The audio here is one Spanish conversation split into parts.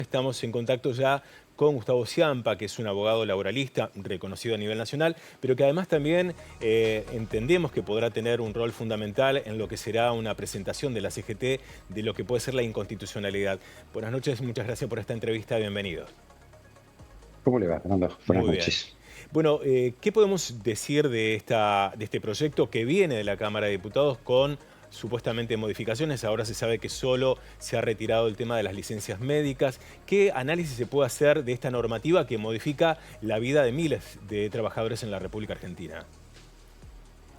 Estamos en contacto ya con Gustavo Ciampa, que es un abogado laboralista reconocido a nivel nacional, pero que además también entendemos que podrá tener un rol fundamental en lo que será una presentación de la CGT de lo que puede ser la inconstitucionalidad. Buenas noches, muchas gracias por esta entrevista, bienvenido. ¿Cómo le va, Fernando? Buenas Muy bien. noches. Bueno, ¿qué podemos decir de este proyecto que viene de la Cámara de Diputados con supuestamente modificaciones? Ahora se sabe que solo se ha retirado el tema de las licencias médicas. ¿Qué análisis se puede hacer de esta normativa que modifica la vida de miles de trabajadores en la República Argentina?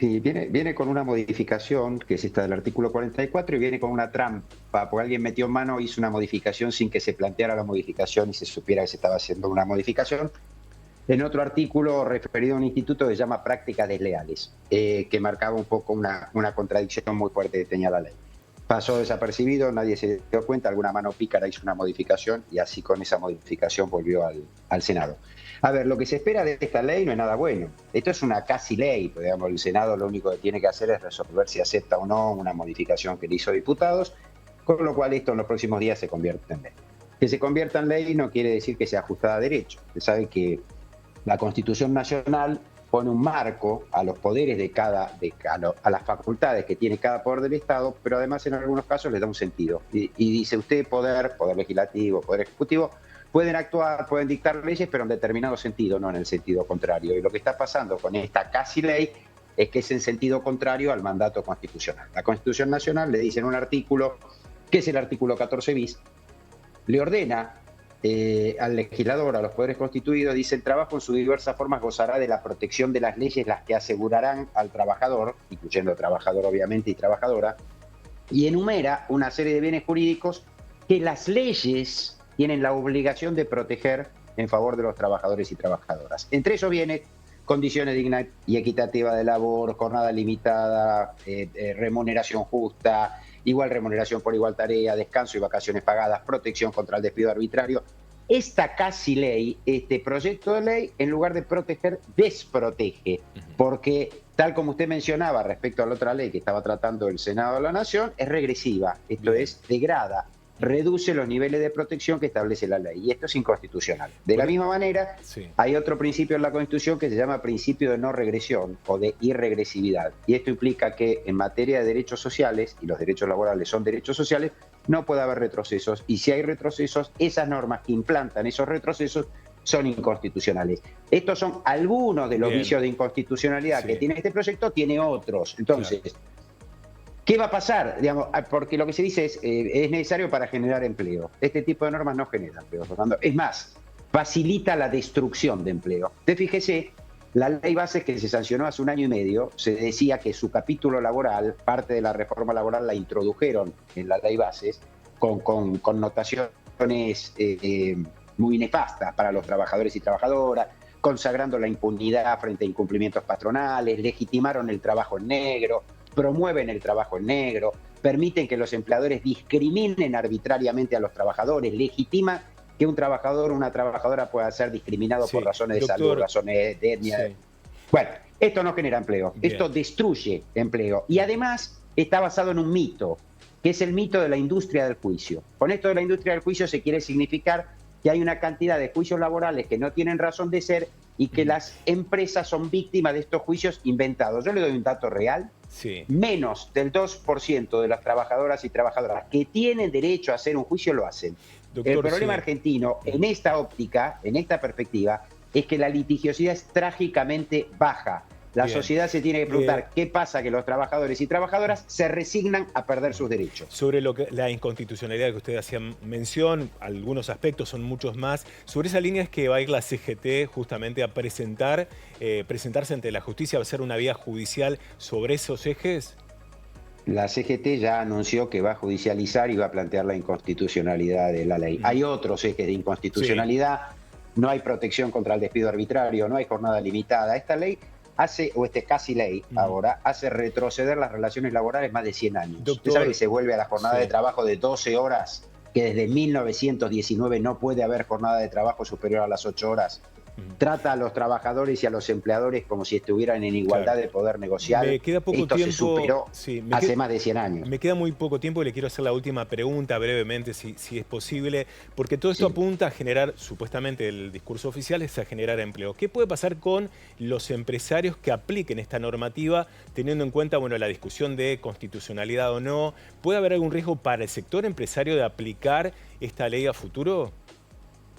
Sí, viene con una modificación, que es esta del artículo 44, y viene con una trampa, porque alguien metió mano, hizo una modificación sin que se planteara la modificación y se supiera que se estaba haciendo una modificación. En otro artículo referido a un instituto que se llama prácticas desleales, que marcaba un poco una contradicción muy fuerte que tenía la ley. Pasó desapercibido, nadie se dio cuenta, alguna mano pícara hizo una modificación y así con esa modificación volvió al Senado. A ver, lo que se espera de esta ley no es nada bueno. Esto es una casi ley, pues, digamos, el Senado lo único que tiene que hacer es resolver si acepta o no una modificación que le hizo diputados, con lo cual esto en los próximos días se convierte en ley. Que se convierta en ley no quiere decir que sea ajustada a derecho. Se sabe que la Constitución Nacional pone un marco a los poderes a las facultades que tiene cada poder del Estado, pero además en algunos casos les da un sentido. Y dice usted, poder legislativo, poder ejecutivo, pueden actuar, pueden dictar leyes, pero en determinado sentido, no en el sentido contrario. Y lo que está pasando con esta casi ley es que es en sentido contrario al mandato constitucional. La Constitución Nacional le dice en un artículo, que es el artículo 14 bis, le ordena al legislador, a los poderes constituidos, dice: el trabajo en sus diversas formas gozará de la protección de las leyes, las que asegurarán al trabajador, incluyendo trabajador obviamente y trabajadora, y enumera una serie de bienes jurídicos que las leyes tienen la obligación de proteger en favor de los trabajadores y trabajadoras. Entre esos bienes, condiciones dignas y equitativas de labor, jornada limitada, remuneración justa, igual remuneración por igual tarea, descanso y vacaciones pagadas, protección contra el despido arbitrario. Esta casi ley, este proyecto de ley, en lugar de proteger, desprotege, porque tal como usted mencionaba respecto a la otra ley que estaba tratando el Senado de la Nación, es regresiva, esto es, degrada, reduce los niveles de protección que establece la ley, y esto es inconstitucional. De la misma manera, hay otro principio en la Constitución que se llama principio de no regresión o de irregresividad, y esto implica que en materia de derechos sociales, y los derechos laborales son derechos sociales, no puede haber retrocesos, y si hay retrocesos, esas normas que implantan esos retrocesos son inconstitucionales. Estos son algunos de los vicios de inconstitucionalidad que tiene este proyecto, tiene otros. Entonces, ¿qué va a pasar? Digamos, porque lo que se dice es necesario para generar empleo. Este tipo de normas no genera empleo, Fernando. Es más, facilita la destrucción de empleo. Usted fíjese, la ley base que se sancionó hace 1 año y medio, se decía que su capítulo laboral, parte de la reforma laboral la introdujeron en la ley bases con connotaciones muy nefastas para los trabajadores y trabajadoras, consagrando la impunidad frente a incumplimientos patronales, legitimaron el trabajo en negro, promueven el trabajo en negro, permiten que los empleadores discriminen arbitrariamente a los trabajadores, legitiman que un trabajador o una trabajadora pueda ser discriminado por razones de salud, razones de etnia. Bueno, esto no genera empleo, esto destruye empleo y además está basado en un mito, que es el mito de la industria del juicio. Con esto de la industria del juicio se quiere significar que hay una cantidad de juicios laborales que no tienen razón de ser y que las empresas son víctimas de estos juicios inventados. Yo le doy un dato real. Menos del 2% de las trabajadoras y trabajadoras que tienen derecho a hacer un juicio lo hacen. Doctor, el problema argentino, en esta óptica, en esta perspectiva, es que la litigiosidad es trágicamente baja. La sociedad se tiene que preguntar qué pasa que los trabajadores y trabajadoras se resignan a perder sus derechos. Sobre la inconstitucionalidad que usted hacía mención, algunos aspectos, son muchos más. Sobre esa línea es que va a ir la CGT justamente a presentarse ante la justicia, va a ser una vía judicial sobre esos ejes. La CGT ya anunció que va a judicializar y va a plantear la inconstitucionalidad de la ley. Hay otros ejes de inconstitucionalidad, no hay protección contra el despido arbitrario, no hay jornada limitada. Esta ley esta casi ley ahora, hace retroceder las relaciones laborales más de 100 años. Doctor, ¿usted sabe que se vuelve a la jornada de trabajo de 12 horas? Que desde 1919 no puede haber jornada de trabajo superior a las 8 horas. trata a los trabajadores y a los empleadores como si estuvieran en igualdad de poder negociar. Me queda poco Esto tiempo. se superó Sí, hace más de 100 años. me queda muy poco tiempo y le quiero hacer la última pregunta brevemente, si es posible, porque todo esto Sí. apunta a generar, supuestamente el discurso oficial es a generar empleo. ¿Qué puede pasar con los empresarios que apliquen esta normativa, teniendo en cuenta, bueno, la discusión de constitucionalidad o no? ¿Puede haber algún riesgo para el sector empresario de aplicar esta ley a futuro?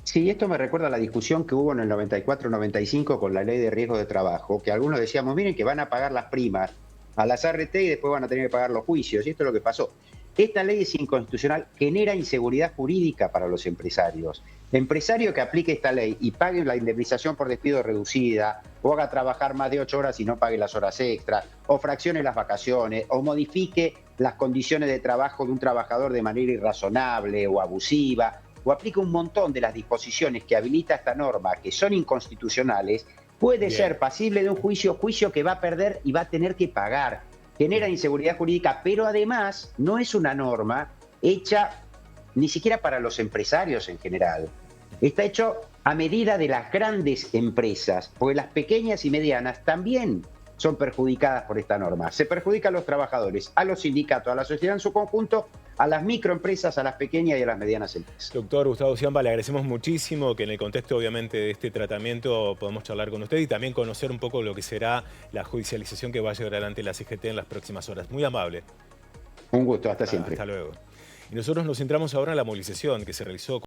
Sí, esto me recuerda a la discusión que hubo en el 94-95 con la ley de riesgo de trabajo, que algunos decíamos, miren que van a pagar las primas a las ART y después van a tener que pagar los juicios, y esto es lo que pasó. Esta ley es inconstitucional, genera inseguridad jurídica para los empresarios. Empresario que aplique esta ley y pague la indemnización por despido reducida, o haga trabajar más de 8 horas y no pague las horas extras, o fraccione las vacaciones, o modifique las condiciones de trabajo de un trabajador de manera irrazonable o abusiva, o aplica un montón de las disposiciones que habilita esta norma, que son inconstitucionales, puede Bien. ser pasible de un juicio que va a perder y va a tener que pagar. Genera inseguridad jurídica, pero además no es una norma hecha ni siquiera para los empresarios en general. Está hecho a medida de las grandes empresas, porque las pequeñas y medianas también son perjudicadas por esta norma. Se perjudica a los trabajadores, a los sindicatos, a la sociedad en su conjunto, a las microempresas, a las pequeñas y a las medianas empresas. Doctor Gustavo Ciampa, le agradecemos muchísimo que en el contexto, obviamente, de este tratamiento podamos charlar con usted y también conocer un poco lo que será la judicialización que va a llevar adelante la CGT en las próximas horas. Muy amable. Un gusto, hasta siempre. Hasta luego. Y nosotros nos centramos ahora en la movilización que se realizó